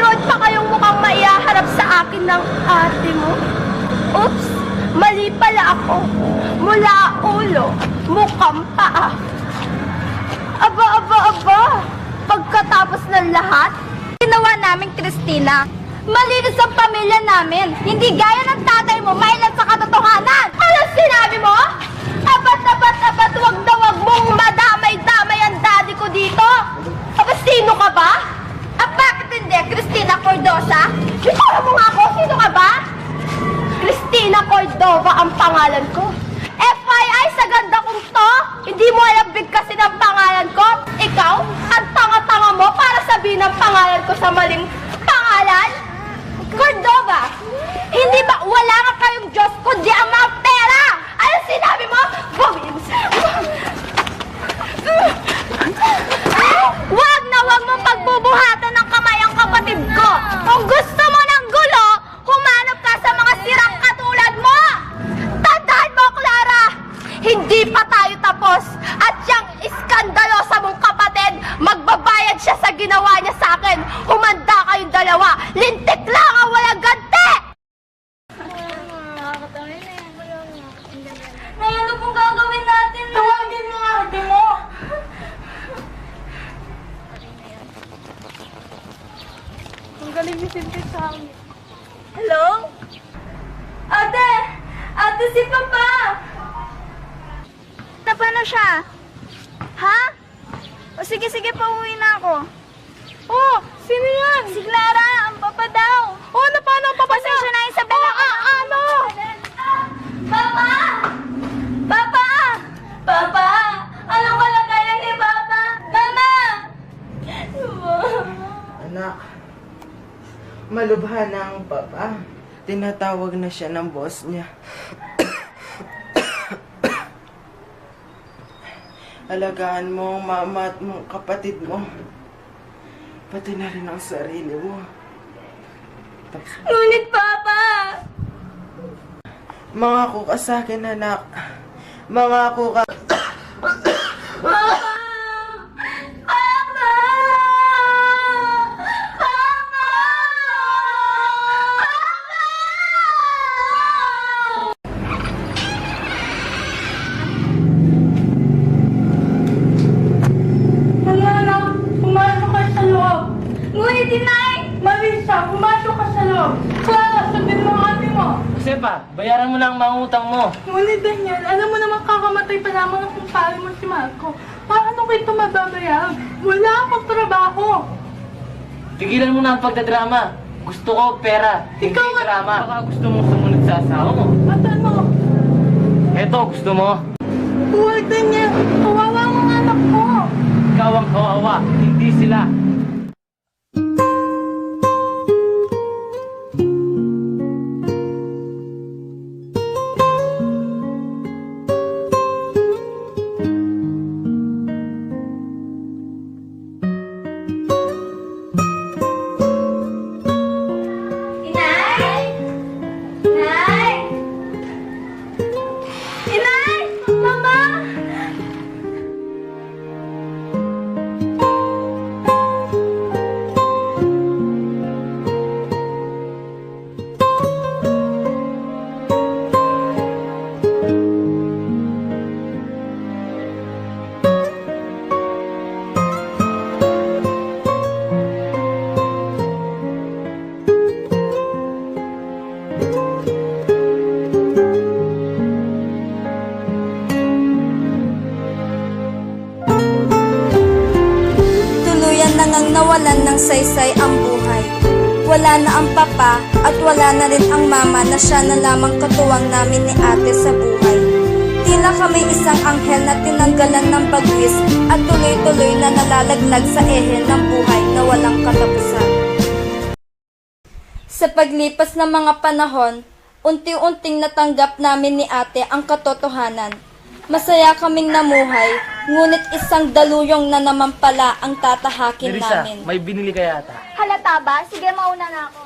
mayroon pa kayong mukhang maihaharap sa akin ng ate mo? Oops! Mali pala ako. Mula ulo, mukhang paa. Aba! Pagkatapos ng lahat, ginawa namin, Christina. Malinis ang pamilya namin. Hindi gaya ng tatay mo, mailan sa katotohanan. Anong sinabi mo? Abat, wag na wag mong madamay-damay ang daddy ko dito. Aba, sino ka ba? Bakit hindi, Christina Cordosa? Isara mo nga ako, sino ka ba? Christina Cordova ang pangalan ko. FYI, sa ganda kong to, hindi mo alam bigkasin ang pangalan ko. Ikaw, ang tanga-tanga mo para sabihin ang pangalan ko sa maling pangalan. Cordova, hindi ba wala nga kayong Diyos kundi ang mga pera? Ano sinabi mo? Wag na wag mong pagbubuhatan ng kamay ang kapatid ko. Kung gusto mo ng gulo, humanap ka sa mga sirang katulad mo. Tandaan mo, Clara, hindi pa tayo tapos. At siyang iskandalosa mong kapatid, magbabayad siya sa ginawa niya sa akin. Humanda kayong dalawa. Lintik lang ang walang ganti! Nay, ano pong gagawin natin? Tawagin mo nga ate mo! Ang galing ni Cynthia sa akin. Hello? Ate! Ate, si Papa! Paano siya? Ha? O sige, pauwi na ako. Oh, sino yan? Si Clara, ang papa daw. Oh, na paano ang papa daw? Pasensya na, Isabela. Ano? Papa! Papa! Papa! Anong kalagayan ni Papa? Mama! Anak, malubha na ang papa. Tinatawag na siya ng boss niya. Alagaan mo ang mama at mga kapatid mo. Pati na rin ang sarili mo. Ngunit, Papa! Mangako ka sa akin, anak. Mangako ka. Papa! Papa! Papa! Anak, pumasok ka sa loob. Ngunit, Inay! Marisa, pumasok ka sa loob. Clara, sabihin mo ang ate mo. Josepa, bayaran mo lang ang mga utang mo. Ngunit, Daniel, alam mo naman kakamatay pa lamang ang kumpare mo si Marco. Paano ko ito mababayaran? Wala akong trabaho. Tigilan mo na ang pagdadrama. Gusto ko pera, hindi Ikaw nga- drama. Baka gusto mong sumunod sa asawa mo. At ano? Eto, gusto mo. Huwag, Daniel. Kawawa ang anak ko. Ikaw ang kawawa, hindi sila. Inay! Inay! Inay! Mama! Tuluyan na ngang nawalan ng saysay ang buhay. Wala na ang papa at wala na rin ang mama na siya na lamang katuwang namin ni ate sa buhay. Tila kami isang anghel na tinanggalan ng bagwis at tuloy-tuloy na nalalaglag sa ehe ng buhay na walang katapusan. Sa paglipas ng mga panahon, unti-unting natanggap namin ni ate ang katotohanan. Masaya kaming namuhay, ngunit isang daluyong na naman pala ang tatahakin Nerissa, namin. may binili ka yata. Halata ba? Sige, mauna na ako.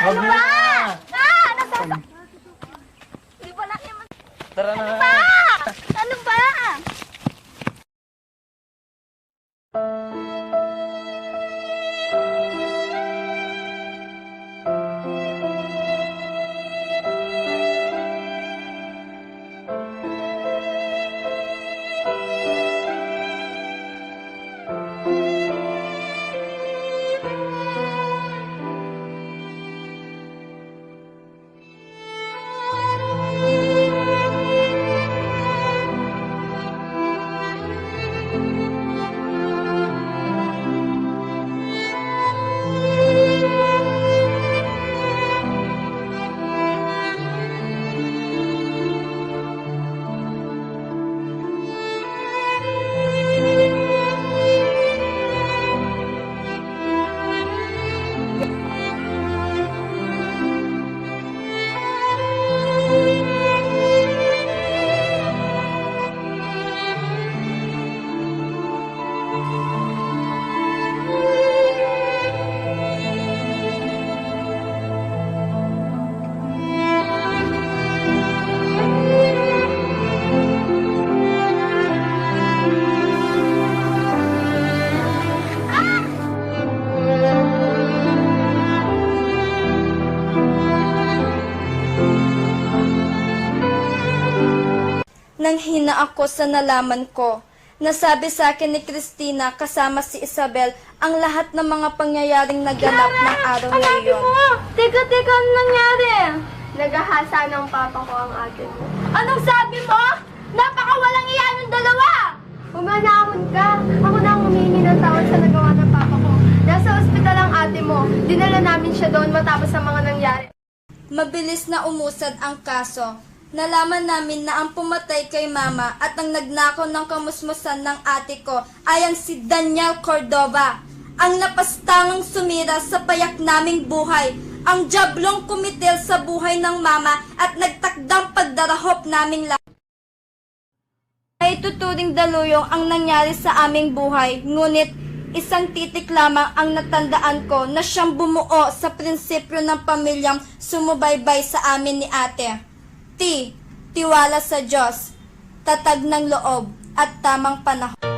Wag mo na. Nasasa... Hindi ba na kayo Tara na. Ano ba? Nang hina ako sa nalaman ko. Nasabi sa akin ni Christina kasama si Isabel ang lahat ng mga pangyayaring naganap ng araw na iyon. Teka, ano nangyari? Nagahasa ng papa ko ang ate mo. Anong sabi mo? Napakawalang iyan yung dalawa! Umanahon ka. Ako na ang humingi ng tawad sa nagawa ng papa ko. Nasa ospital ang ate mo. Dinala namin siya doon matapos ang mga nangyari. Mabilis na umusad ang kaso. Nalaman namin na ang pumatay kay mama at ang nagnakaw ng kamusmusan ng ate ko ay ang si Daniel Cordova, ang napastangang sumira sa payak naming buhay, ang jablong kumitil sa buhay ng mama at nagtakdang pagdarahop naming lahat. Ay tuturing daluyong ang nangyari sa aming buhay, ngunit isang titik lamang ang natandaan ko na siyang bumuo sa prinsipyo ng pamilyang sumubaybay sa amin ni ate. Tiwala sa Diyos, tatag ng loob at tamang panahon.